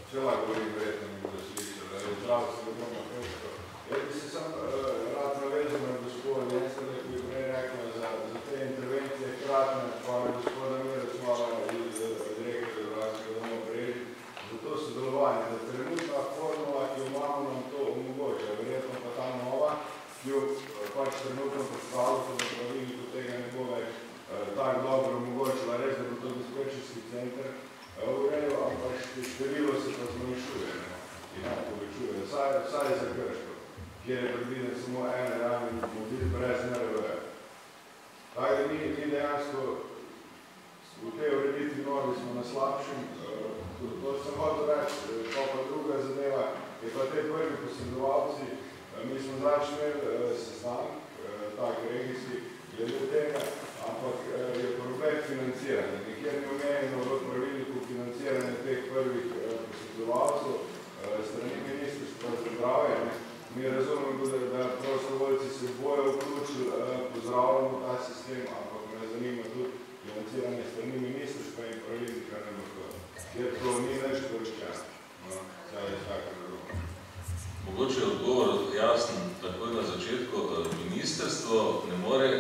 če lahko govorim verjetno mi bodo slišali, da je zdravstvo ogromno težko. Jaz bi se sam rad navezal na gospod Jensele, ki bi prej rekla za te intervencije kratne, pa je gospoda Mirec malo iz direktorja zdravstvenega doma prejeli, za to sodelovanje, da trenutna formula, ki jo imamo, nam to omogoča, verjetno pa ta nova, ki jo pač trenutno predstavljamo, da pravilniku tega ne bo več tako dobro omogočila, res, da bo to dispečerski center urejo, ampak število se pa zmanjšuje in ne povečuje, vsaj za Krško, kjer je predviden samo en realni mobil brez NRV-ja. Tako da mi dejansko v tej ureditvi novi smo na slabšem, to sem hotel reči, pa druga zadeva, je pa te prvi posredovalci, mi smo začeli sestanek, tak regijski, glede tega, ampak je problem financiranja. Nikjer ni omejeno v pravilniku financiranja teh prvih posredovalcev strani Ministrstva za zdravje. Mi razumemo, da prostovoljci se bojo vključili, pozdravljamo ta sistem, ampak me zanima tudi financiranje strani Ministrstva in pravilnika NMP, kjer to ni več poročeno. Mogoče je odgovor jasen takoj na začetku. Ministrstvo ne more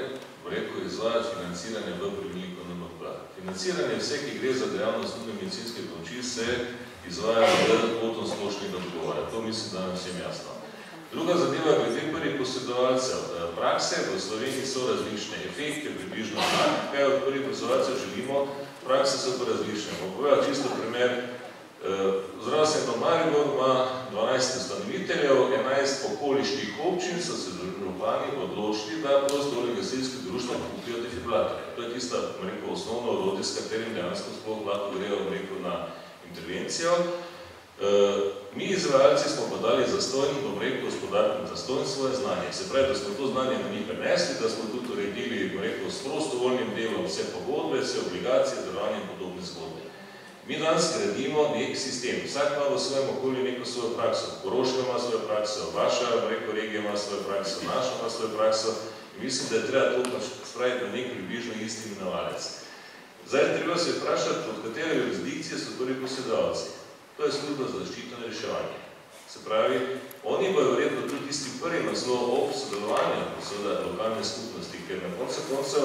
izvajati financiranje v pravilniku NMP. Financiranje vse, ki gre za dejavnost nujne medicinske pomoči, se izvaja v potom splošnega dogovora. To mislim, da nam vsem jasno. Druga zadeva glede prvih posredovalcev. Prakse v Sloveniji so različne. Efekt je približno enak. Kaj od prvih posredovalcev želimo? Prakse so pa različne. Bom povedal čisto primer. Zdravstveni dom Maribor ima 12 ustanoviteljev, 11 okoliških občin so se župani odločili, da prostovoljnih gasilskih društv kupijo defibrilatorje. To je tista, osnovno orodje, s katerim dejansko sploh lahko grejo na intervencijo. Mi izvajalci smo pa dali zastojn, gospodarnim zastojn svoje znanje. Se pravi, da smo to znanje na njih prenesli, da smo tudi uredili s prostovoljnim delom vse pogodbe, vse obligacije, delovanje in podobne zgodbe. Mi danes gradimo nek sistem. Vsak ima v svojem okolju neko svojo prakso. Koroška ima svojo prakso, vaša regija ima svojo prakso, naša ima svojo prakso. In mislim, da je treba to spraviti na nek približno isti imenovalec. Zdaj treba se vprašati, od katere jurisdikcije so prvi posredovalci. To je služba za zaščito in reševanje. Se pravi, oni bojo verjetno tudi tisti prvi naslov ob sodelovanju lokalne skupnosti, ker na koncu koncev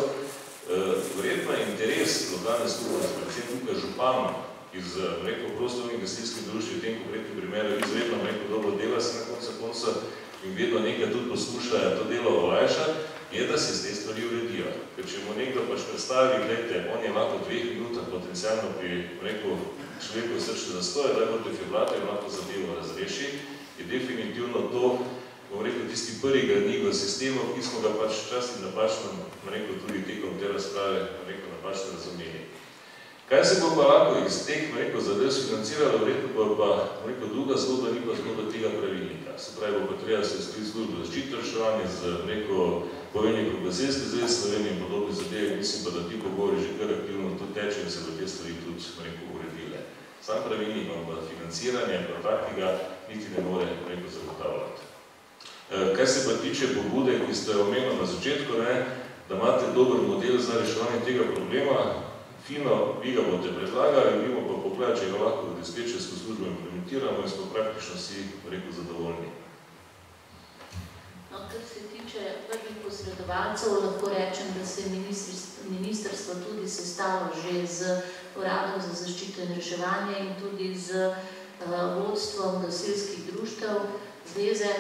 verjetno je interes lokalne skupnosti, predvsem tukaj županom iz prostovoljnih gasilskih društv, v tem konkretnem primeru izredno dobro dela se na koncu konca in vedno nekaj tudi poskušajo to delo olajšati, je, da se z te stvari uredijo. Ker če mu nekdo pač predstavi, gledajte, on je lahko v 2 minutah potencialno pri človeku srčne zastoje, da bo defibrilator lahko zadevo razreši, je definitivno to, tisti prvi gradnik v sistemu, ki smo ga pač včasih napačno, tudi tekom te razprave, napačno razumeli. Kaj se bo pa lahko iz teh, zadev financiralo, verjetno pa druga zgodba, ni pa zgodba tega pravilnika. Se pravi, bo pa treba se stoji službo za zaščito reševanje, z poveljnikom gasilske zveze Slovenije in podobne zadeve, mislim pa, da ti pogovori že kar aktivno tudi teče in se bo te stvari tudi uredile. Sam pravilnik pa financiranje pa takega niti ne more zagotavljati. Kaj se pa tiče pobude, ki ste omenili na začetku, da imate dober model za reševanje tega problema, fino, vi ga boste predlagali, mi bomo pa pogledali, če ga lahko v dispečersko službo implementiramo in smo praktično vsi zadovoljni. Kar se tiče prvih posredovalcev, lahko rečem, da se je ministrstvo tudi sestalo že z Uradom za zaščito in reševanje in tudi z vodstvom gasilskih društev zveze,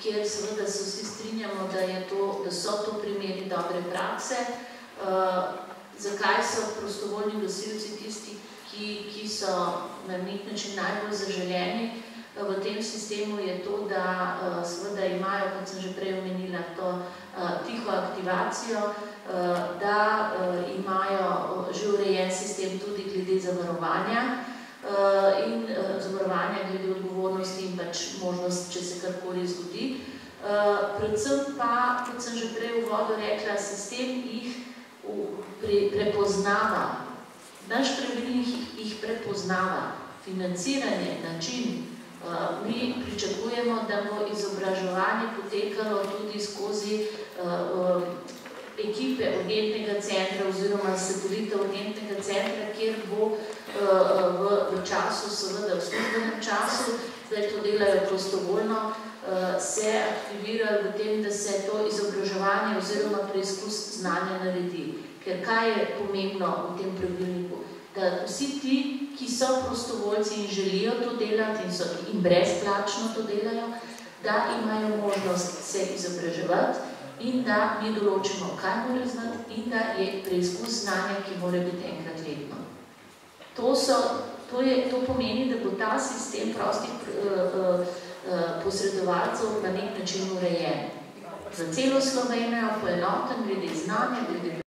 kjer seveda se vsi strinjamo, da so to primeri dobre prakse. Zakaj so prostovoljni gasilci tisti, ki so na nek način najbolj zaželeni v tem sistemu, je to, da seveda imajo, kot sem že prej omenila, to tiho aktivacijo, da imajo že urejen sistem tudi glede zavarovanja in zavarovanja glede odgovornosti in pač možnost, če se karkoli zgodi. Predvsem pa, kot sem že prej v uvodu rekla, sistem jih prepoznava. Naš pravilnik jih prepoznava. Financiranje, način, mi pričakujemo, da bo izobraževanje potekalo tudi skozi ekipe urgentnega centra oziroma satelita urgentnega centra, kjer bo v času, seveda v službenem času, zdaj to delajo prostovoljno, se aktivirali v tem, da se to izobraževanje oziroma preizkus znanja naredi. Ker kaj je pomembno v tem pravilniku? Da vsi ti, ki so prostovoljci in želijo to delati in brezplačno to delajo, da imajo možnost se izobraževati in da mi določimo, kaj morajo znati in da je preizkus znanja, ki mora biti enkrat letno. To pomeni, da bo ta sistem prostih posredovalcev na nek način urejen. Za celo Slovenijo poenoten glede znanja, glede